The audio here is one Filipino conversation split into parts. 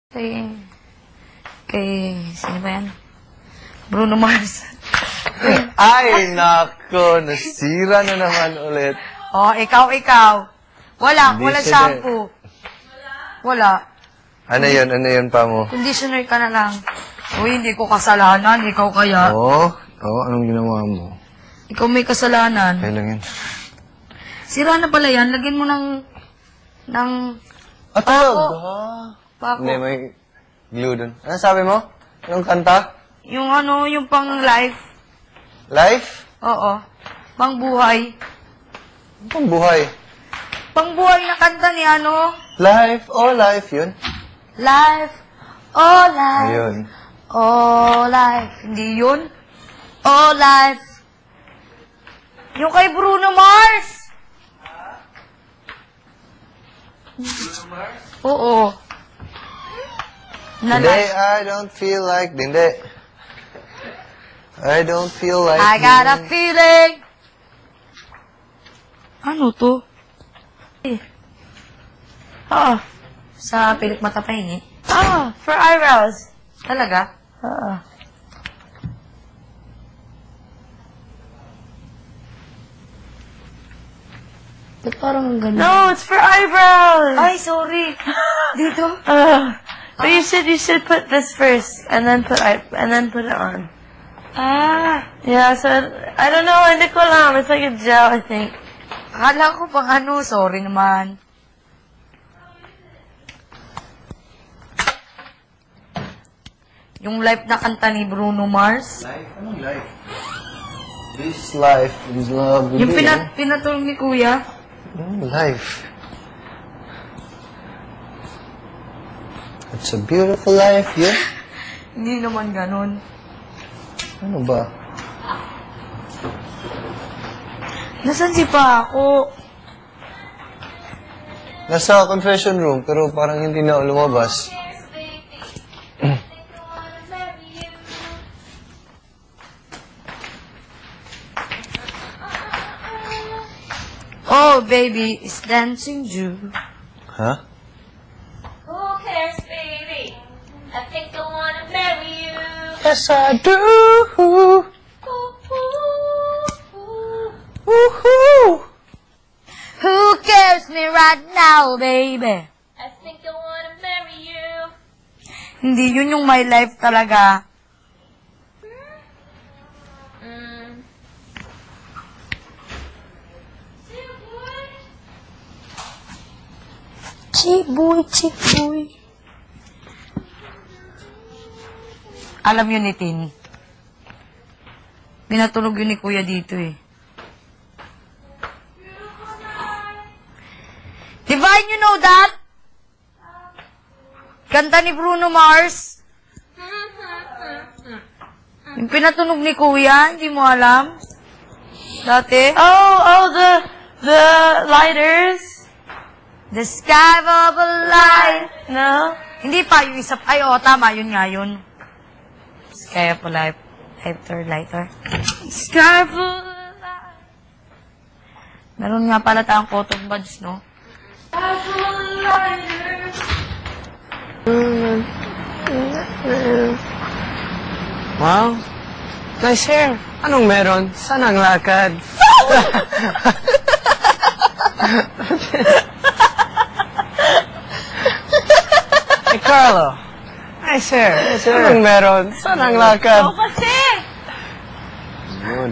Sino ba yan? Bruno Mars. Ay, nako, nasira na naman ulit. Oh, ikaw. Wala Conditioner. shampoo. Wala. Ano yun pa mo? Conditioner ka na lang. Uy, hindi ko kasalanan. Ikaw kaya. Oo, anong ginawa mo? Ikaw may kasalanan. Kaya lang yan. Sira na pala yan. Lagyan mo ng Pako. pako. Hindi, may glue dun. Ano sabi mo? Anong kanta? Yung pang life. Life? Oo. Pang buhay. Anong buhay? Pang buhay na kanta ni Life, life yun. Life, oh life. Ayun. Oh life. Hindi yun. Oh life. Yung kay Bruno Mars. Bruno Mars? Oo. Hindi, I don't feel like... Hindi. I don't feel like... I got a feeling. Ano to? Sa pilik mata pa yun for eyebrows. Talaga? Ba't parang ang ganda? No, it's for eyebrows. Ay, sorry. Dito? But you should put this first and then put it on. Yeah, so I don't know, hindi ko alam. It's like a gel, I think. Akala ko pang sorry naman. Yung live na kanta ni Bruno Mars. Life? Anong life? This life is love. Yung pinatulong ni Kuya. Life. It's a beautiful life, yeah? Hindi naman ganun. Ano ba? Nasaan si Paco? Nasa confession room, pero parang hindi na lumabas. Oh, baby, it's dancing Jew. Huh? Who cares, baby? I think I wanna marry you. Yes, I do. Ooh, ooh, ooh. Woohoo! Who cares me right now, baby? I think I wanna marry you. Hindi, yun yung my life talaga. Chick boy. Alam yun ni Tin. Pinatulog yun ni Kuya dito eh. Divine, you know that? Kanta ni Bruno Mars. Yung pinatunog ni Kuya, hindi mo alam? Dati? The lighters. The sky of a light. No? Hindi pa, yung isa. Ay, tama, yun nga yun. Sky of a light. Lighter. Sky full of light. Meron nga pala tayong cotton buds, no? Sky full of lighters. Wow. Nice hair. Anong meron? Saan ang lakad? Hey, Carlo. Nice hair. Anong meron? Saan ang lakad? Oh, kasi! Yun.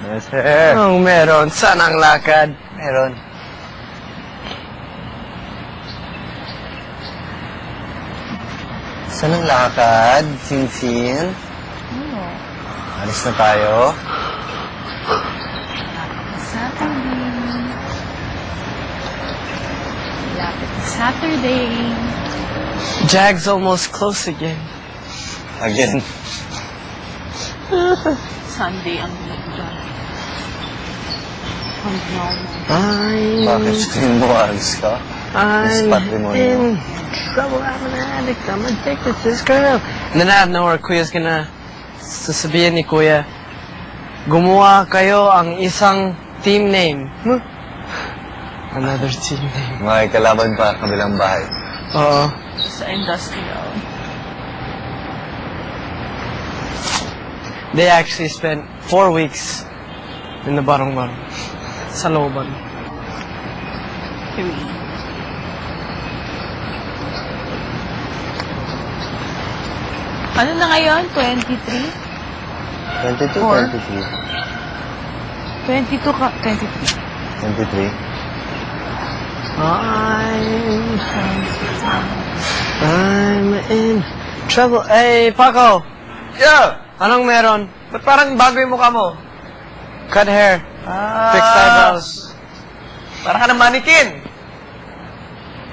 Nice hair. Anong meron? Saan ang lakad? Meron. Saan ang lakad? Sin-sin? Alis na tayo. Saturday. Jag's almost close again. Again. Sunday ang lockdown. Bakit tingin mo alis ka? This patrimonio. Trouble, I'm an addict. I'm addicted to this girl. And then out of nowhere, Kuya's gonna sasabihin ni Kuya, gumawa kayo ang isang team name. Another team name. May kalaban pa, kabilang bahay. Oo. Sa industrial. They actually spent 4 weeks in the barong-barong. Sa looban. 3. Ano na ngayon? 23? 22, Four. 23. 22 ka? 23. 23. I'm in trouble. Hey, Paco! Yeah! Anong meron? Ba't parang bago yung mukha mo? Cut hair. Fixed eyebrows. Parang ka ng mannequin.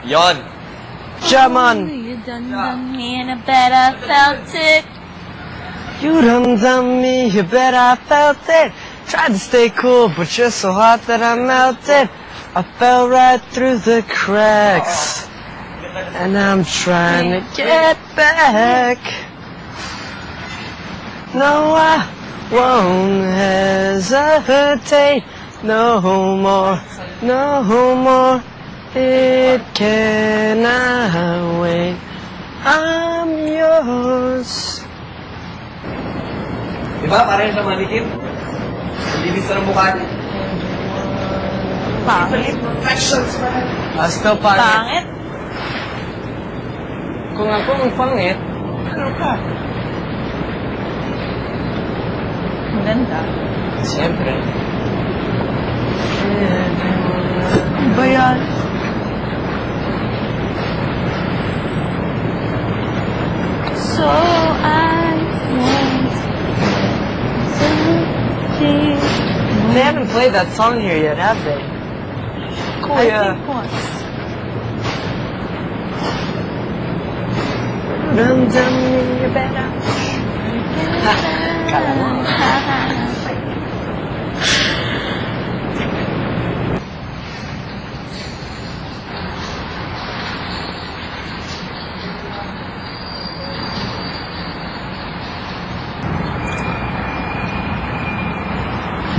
Yon. Jaman! You done me and I bet I felt it. You done me, you bet I felt it. Tried to stay cool, but you're so hot that I melted. I fell right through the cracks. And I'm trying to get back. No, I won't hesitate. No more, no more. It cannot wait. I'm yours. Diba, parang sa mannequin? Linis na ng mukha niya. Pangit. Still pangit. Pangit? Kung ako ang pangit, ano ka? Maganda. Siyempre. Ano ba yan? So I won't hesitate. They haven't played that song here yet, have they? I think once. Dun dun me, you better. Kala mo.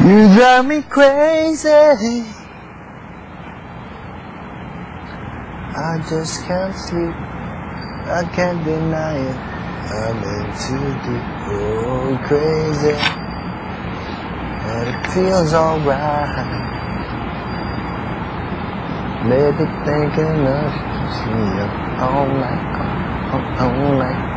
You drive me crazy. I just can't sleep. I can't deny it. I'm into deep, oh crazy, and it feels alright. Maybe thinking of you all night, all night.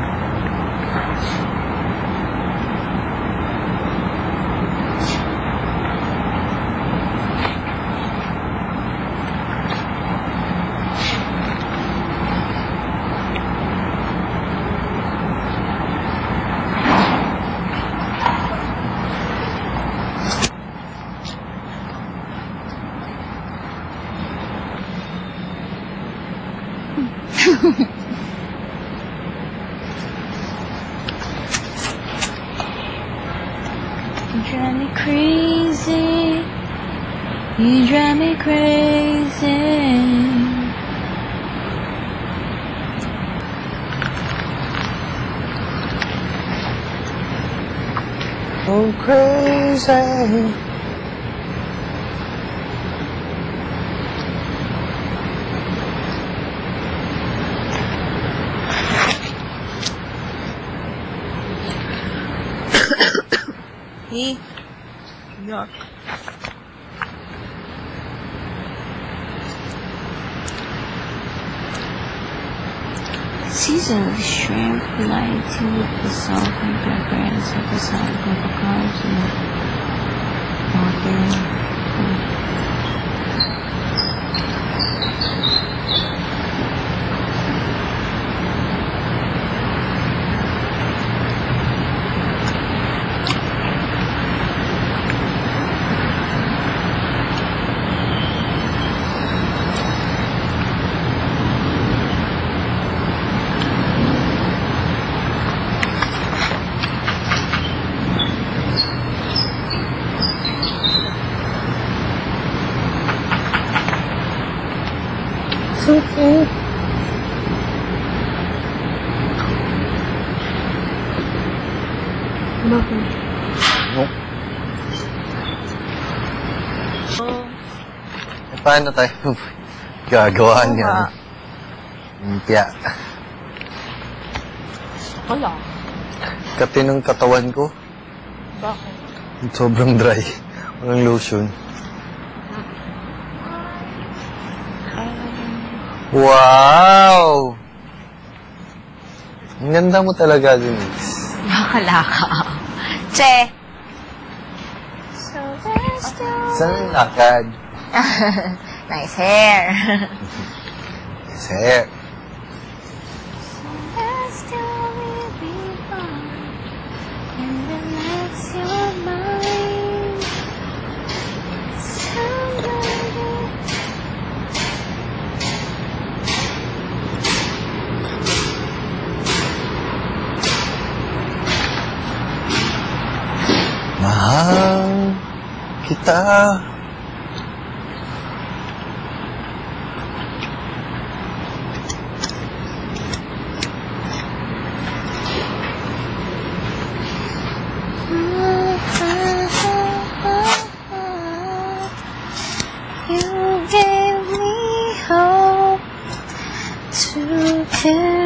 You drive me crazy. You drive me crazy. Oh crazy. Hey. Yuck. Season the shrimp lightly with the salt and pepper and set aside for the carbs and water. Paano tayo gagawa Oo niya? nga. Lumpia. Wala. Kati ng katawan ko. Bakit? Sobrang dry. Walang lotion. Wow! Ang ganda mo talaga, Denise. Bakala ka. Che! Saan ang lakad? Nice hair. Yes, hair. Mahal kita. You gave me hope to carry